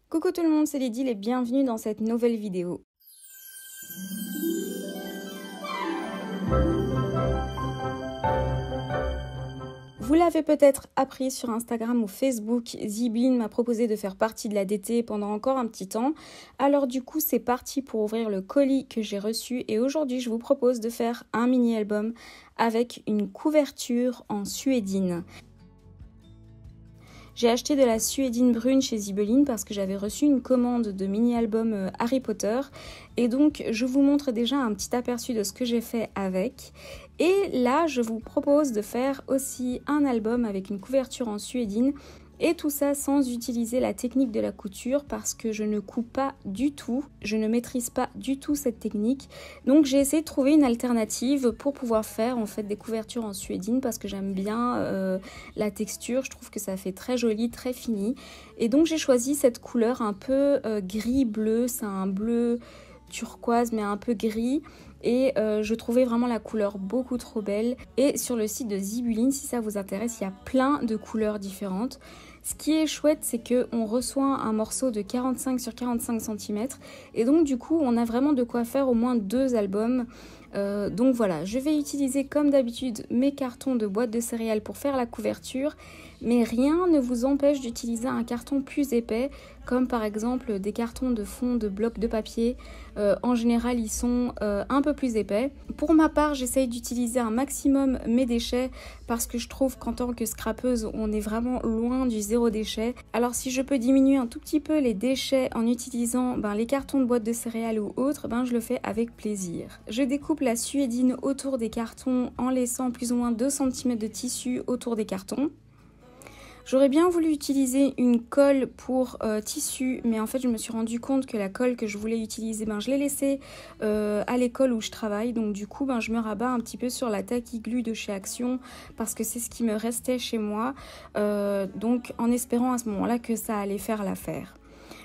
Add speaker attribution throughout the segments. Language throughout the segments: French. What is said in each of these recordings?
Speaker 1: Coucou tout le monde, c'est Lydie et bienvenue dans cette nouvelle vidéo. Vous l'avez peut-être appris sur Instagram ou Facebook, Zibline m'a proposé de faire partie de la DT pendant encore un petit temps. Alors du coup, c'est parti pour ouvrir le colis que j'ai reçu et aujourd'hui, je vous propose de faire un mini-album avec une couverture en suédine. J'ai acheté de la suédine brune chez Zibline parce que j'avais reçu une commande de mini-album Harry Potter. Et donc, je vous montre déjà un petit aperçu de ce que j'ai fait avec. Et là, je vous propose de faire aussi un album avec une couverture en suédine. Et tout ça sans utiliser la technique de la couture parce que je ne couds pas du tout, je ne maîtrise pas du tout cette technique. Donc j'ai essayé de trouver une alternative pour pouvoir faire en fait des couvertures en suédine parce que j'aime bien la texture, je trouve que ça fait très joli, très fini. Et donc j'ai choisi cette couleur un peu gris-bleu, c'est un bleu turquoise mais un peu gris. Et je trouvais vraiment la couleur beaucoup trop belle. Et sur le site de Zibline, si ça vous intéresse, il y a plein de couleurs différentes. Ce qui est chouette, c'est qu'on reçoit un morceau de 45 sur 45 cm. Et donc du coup, on a vraiment de quoi faire au moins 2 albums. Donc voilà, je vais utiliser comme d'habitude mes cartons de boîte de céréales pour faire la couverture. Mais rien ne vous empêche d'utiliser un carton plus épais, comme par exemple des cartons de fond de blocs de papier. En général, ils sont un peu plus épais. Pour ma part, j'essaye d'utiliser un maximum mes déchets parce que je trouve qu'en tant que scrapeuse, on est vraiment loin du zéro déchet. Alors si je peux diminuer un tout petit peu les déchets en utilisant les cartons de boîte de céréales ou autres, je le fais avec plaisir. Je découpe la suédine autour des cartons en laissant plus ou moins 2 cm de tissu autour des cartons. J'aurais bien voulu utiliser une colle pour tissu, mais en fait je me suis rendu compte que la colle que je voulais utiliser, je l'ai laissée à l'école où je travaille. Donc du coup, je me rabats un petit peu sur la Tacky Glue de chez Action parce que c'est ce qui me restait chez moi. Donc en espérant à ce moment-là que ça allait faire l'affaire.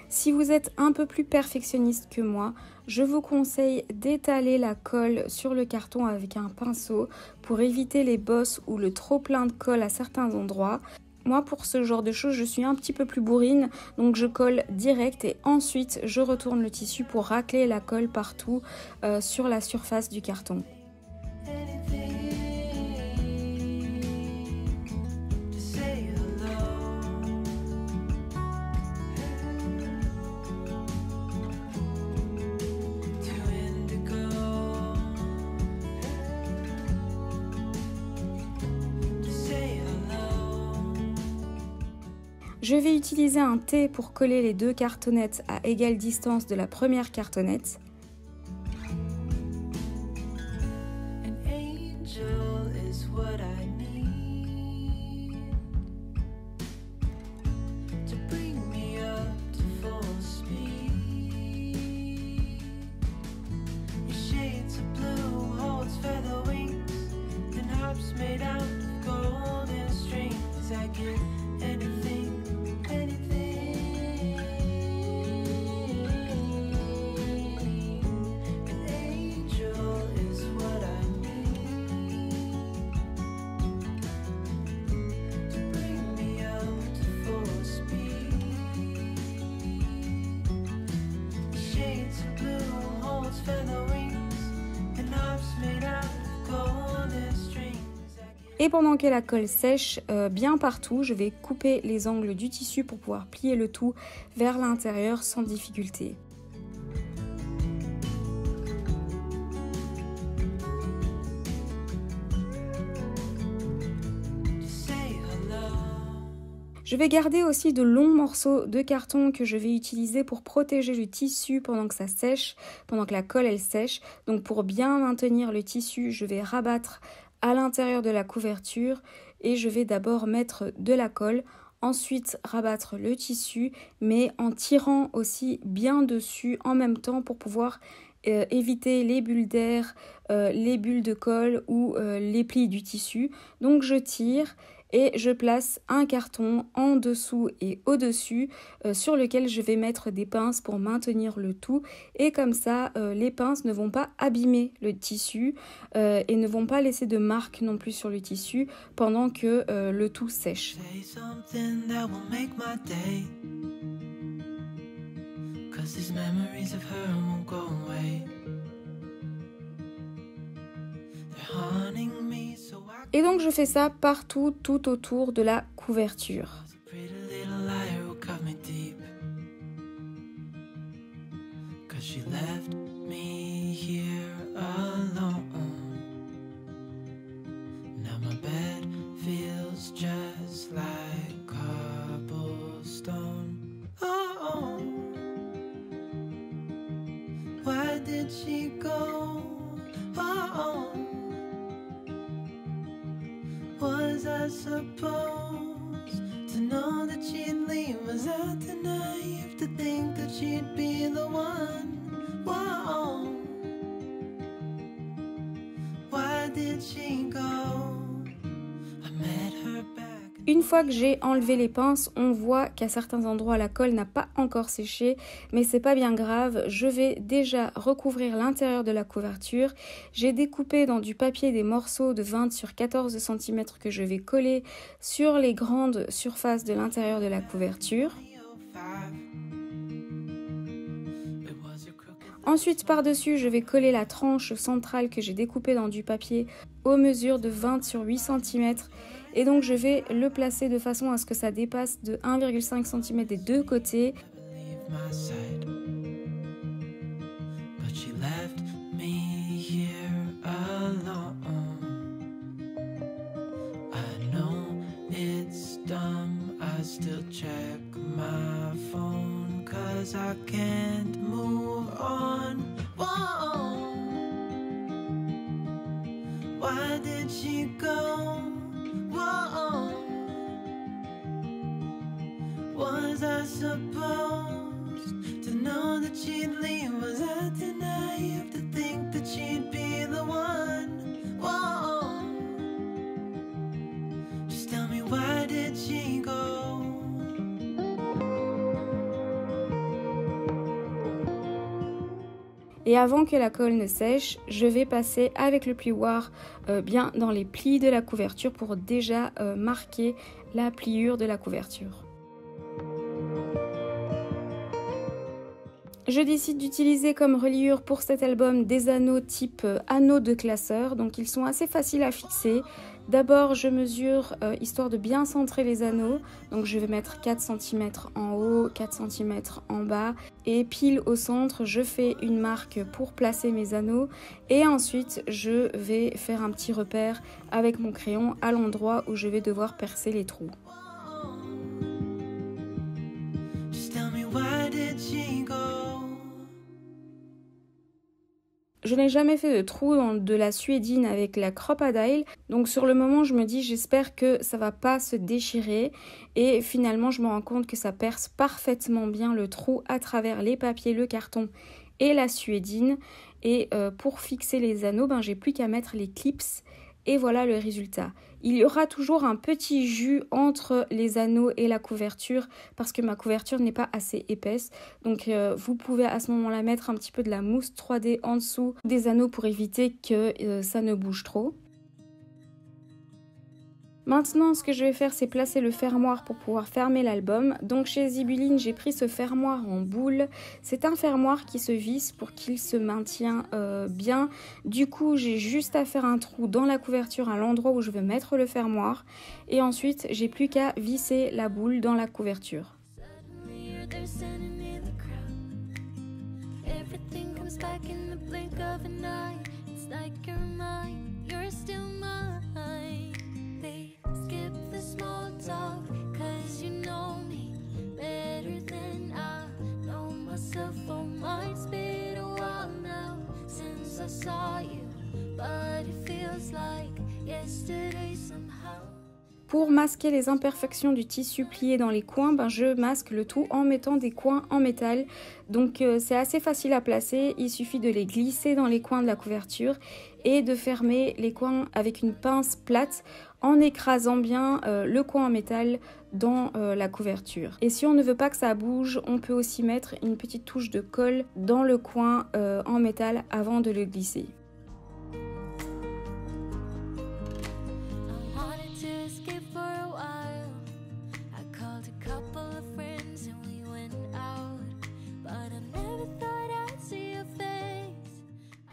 Speaker 1: Si vous êtes un peu plus perfectionniste que moi, je vous conseille d'étaler la colle sur le carton avec un pinceau pour éviter les bosses ou le trop plein de colle à certains endroits. Moi, pour ce genre de choses, je suis un petit peu plus bourrine, donc je colle direct et ensuite je retourne le tissu pour racler la colle partout sur la surface du carton. Je vais utiliser un T pour coller les 2 cartonnettes à égale distance de la première cartonnette. Et pendant que la colle sèche bien partout, je vais couper les angles du tissu pour pouvoir plier le tout vers l'intérieur sans difficulté. Je vais garder aussi de longs morceaux de carton que je vais utiliser pour protéger le tissu pendant que ça sèche, pendant que la colle elle sèche. Donc pour bien maintenir le tissu, je vais rabattre à l'intérieur de la couverture et je vais d'abord mettre de la colle, ensuite rabattre le tissu mais en tirant aussi bien dessus en même temps pour pouvoir éviter les bulles d'air, les bulles de colle ou les plis du tissu. Donc je tire et je place un carton en dessous et au-dessus sur lequel je vais mettre des pinces pour maintenir le tout, et comme ça les pinces ne vont pas abîmer le tissu et ne vont pas laisser de marques non plus sur le tissu pendant que le tout sèche.
Speaker 2: 'cause these memories of her won't go away. They're haunting me, so I
Speaker 1: Et donc je fais ça partout, tout autour de la couverture.
Speaker 2: was a pretty little liar who cut me deep. 'Cause she left me here alone. Now my bed feels just like cobblestone. Oh, why did she go? Oh, was I supposed to know that she'd leave? Was I too naive to think that she'd be the one? Whoa, why did she go? I met her back.
Speaker 1: Une fois que j'ai enlevé les pinces, on voit qu'à certains endroits la colle n'a pas encore séché, mais c'est pas bien grave, je vais déjà recouvrir l'intérieur de la couverture. J'ai découpé dans du papier des morceaux de 20 sur 14 cm que je vais coller sur les grandes surfaces de l'intérieur de la couverture. Ensuite, par-dessus, je vais coller la tranche centrale que j'ai découpée dans du papier aux mesures de 20 sur 8 cm. Et donc, je vais le placer de façon à ce que ça dépasse de 1,5 cm des deux côtés.
Speaker 2: I can't move on. Whoa. Why did she go? Whoa. Was I supposed to know that she'd leave? Was I too naive to think that she'd be the one? Whoa. Just tell me, why did she go?
Speaker 1: Et avant que la colle ne sèche, je vais passer avec le plioir bien dans les plis de la couverture pour déjà marquer la pliure de la couverture. Je décide d'utiliser comme reliure pour cet album des anneaux type anneaux de classeur, donc ils sont assez faciles à fixer. D'abord, je mesure histoire de bien centrer les anneaux, donc je vais mettre 4 cm en haut, 4 cm en bas et pile au centre, je fais une marque pour placer mes anneaux et ensuite je vais faire un petit repère avec mon crayon à l'endroit où je vais devoir percer les trous. Je n'ai jamais fait de trou dans de la suédine avec la Crop-A-Dile, donc sur le moment je me dis j'espère que ça va pas se déchirer et finalement je me rends compte que ça perce parfaitement bien le trou à travers les papiers, le carton et la suédine. Et pour fixer les anneaux, j'ai plus qu'à mettre les clips et voilà le résultat. Il y aura toujours un petit jus entre les anneaux et la couverture parce que ma couverture n'est pas assez épaisse. Donc vous pouvez à ce moment-là mettre un petit peu de la mousse 3D en dessous des anneaux pour éviter que ça ne bouge trop. Maintenant, ce que je vais faire, c'est placer le fermoir pour pouvoir fermer l'album. Donc chez Zibeline, j'ai pris ce fermoir en boule. C'est un fermoir qui se visse pour qu'il se maintienne bien. Du coup, j'ai juste à faire un trou dans la couverture à l'endroit où je veux mettre le fermoir. Et ensuite, j'ai plus qu'à visser la boule dans la couverture. Pour masquer les imperfections du tissu plié dans les coins, je masque le tout en mettant des coins en métal. Donc c'est assez facile à placer, il suffit de les glisser dans les coins de la couverture et de fermer les coins avec une pince plate en écrasant bien le coin en métal dans la couverture. Et si on ne veut pas que ça bouge, on peut aussi mettre une petite touche de colle dans le coin en métal avant de le glisser.
Speaker 2: But I'm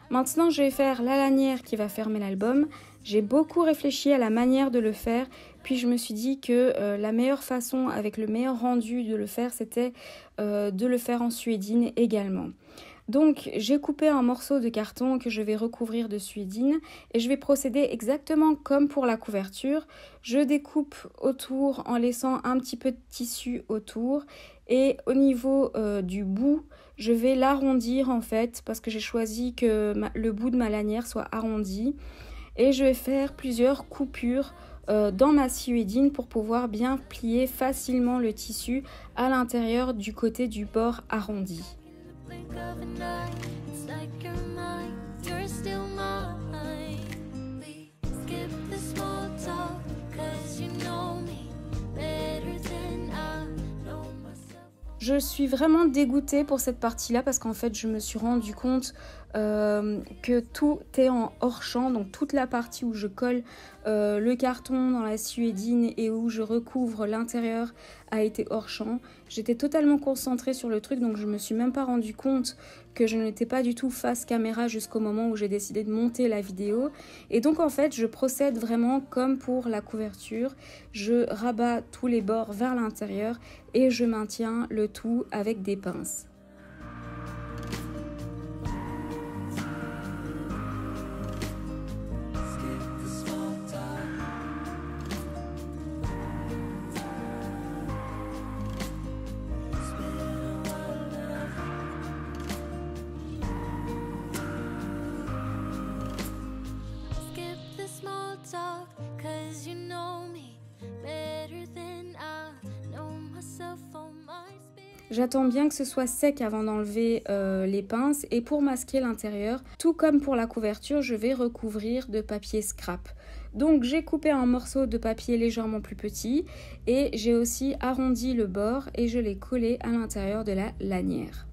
Speaker 1: Maintenant, je vais faire la lanière qui va fermer l'album. J'ai beaucoup réfléchi à la manière de le faire, puis je me suis dit que la meilleure façon, avec le meilleur rendu de le faire, c'était de le faire en suédine également. Donc j'ai coupé un morceau de carton que je vais recouvrir de suédine et je vais procéder exactement comme pour la couverture. Je découpe autour en laissant un petit peu de tissu autour et au niveau du bout, je vais l'arrondir en fait parce que j'ai choisi que le bout de ma lanière soit arrondi et je vais faire plusieurs coupures dans ma suédine pour pouvoir bien plier facilement le tissu à l'intérieur du côté du bord arrondi. Je suis vraiment dégoûtée pour cette partie-là parce qu'en fait, je me suis rendu compte que tout est en hors-champ, donc toute la partie où je colle le carton dans la suédine et où je recouvre l'intérieur a été hors-champ. J'étais totalement concentrée sur le truc, donc je me suis même pas rendu compte que je n'étais pas du tout face caméra jusqu'au moment où j'ai décidé de monter la vidéo. Et donc en fait, je procède vraiment comme pour la couverture. Je rabats tous les bords vers l'intérieur et je maintiens le tout avec des pinces. J'attends bien que ce soit sec avant d'enlever les pinces et pour masquer l'intérieur, tout comme pour la couverture, je vais recouvrir de papier scrap. Donc j'ai coupé un morceau de papier légèrement plus petit et j'ai aussi arrondi le bord et je l'ai collé à l'intérieur de la lanière.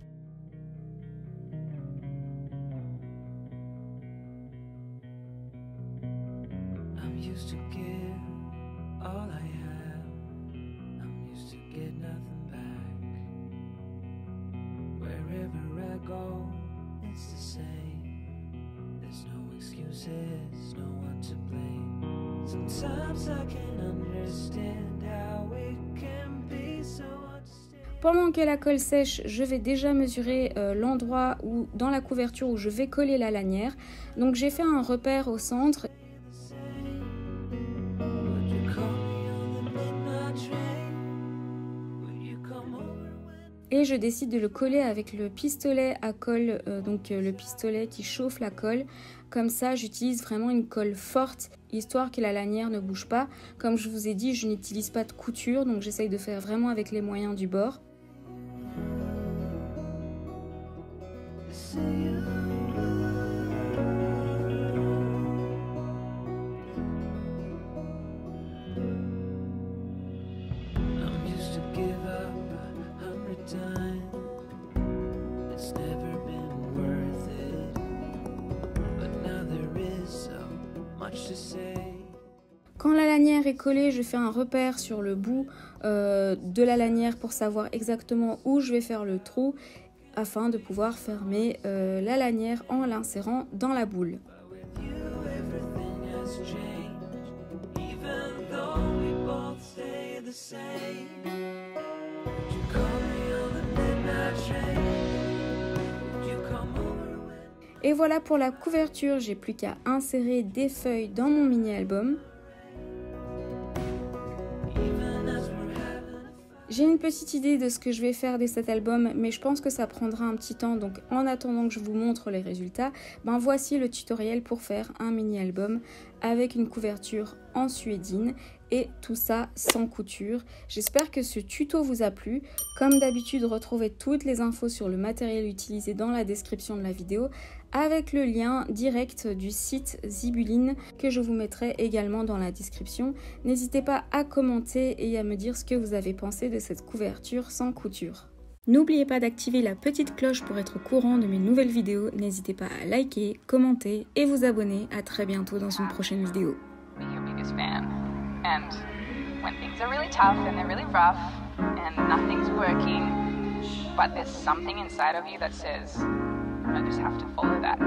Speaker 1: Pendant que la colle sèche, je vais déjà mesurer l'endroit où, dans la couverture où je vais coller la lanière. Donc j'ai fait un repère au centre. Et je décide de le coller avec le pistolet à colle, le pistolet qui chauffe la colle. Comme ça, j'utilise vraiment une colle forte, histoire que la lanière ne bouge pas. Comme je vous ai dit, je n'utilise pas de couture, donc j'essaye de faire vraiment avec les moyens du bord. Quand la lanière est collée, je fais un repère sur le bout de la lanière pour savoir exactement où je vais faire le trou afin de pouvoir fermer la lanière en l'insérant dans la boule. Et voilà pour la couverture, j'ai plus qu'à insérer des feuilles dans mon mini-album. J'ai une petite idée de ce que je vais faire de cet album, mais je pense que ça prendra un petit temps, donc en attendant que je vous montre les résultats, voici le tutoriel pour faire un mini-album avec une couverture en suédine et tout ça sans couture. J'espère que ce tuto vous a plu. Comme d'habitude, retrouvez toutes les infos sur le matériel utilisé dans la description de la vidéo avec le lien direct du site Zibuline que je vous mettrai également dans la description. N'hésitez pas à commenter et à me dire ce que vous avez pensé de cette couverture sans couture. N'oubliez pas d'activer la petite cloche pour être au courant de mes nouvelles vidéos. N'hésitez pas à liker, commenter et vous abonner. À très bientôt dans une prochaine vidéo.
Speaker 3: And when things are really tough and they're really rough and nothing's working, but there's something inside of you that says, I just have to follow that.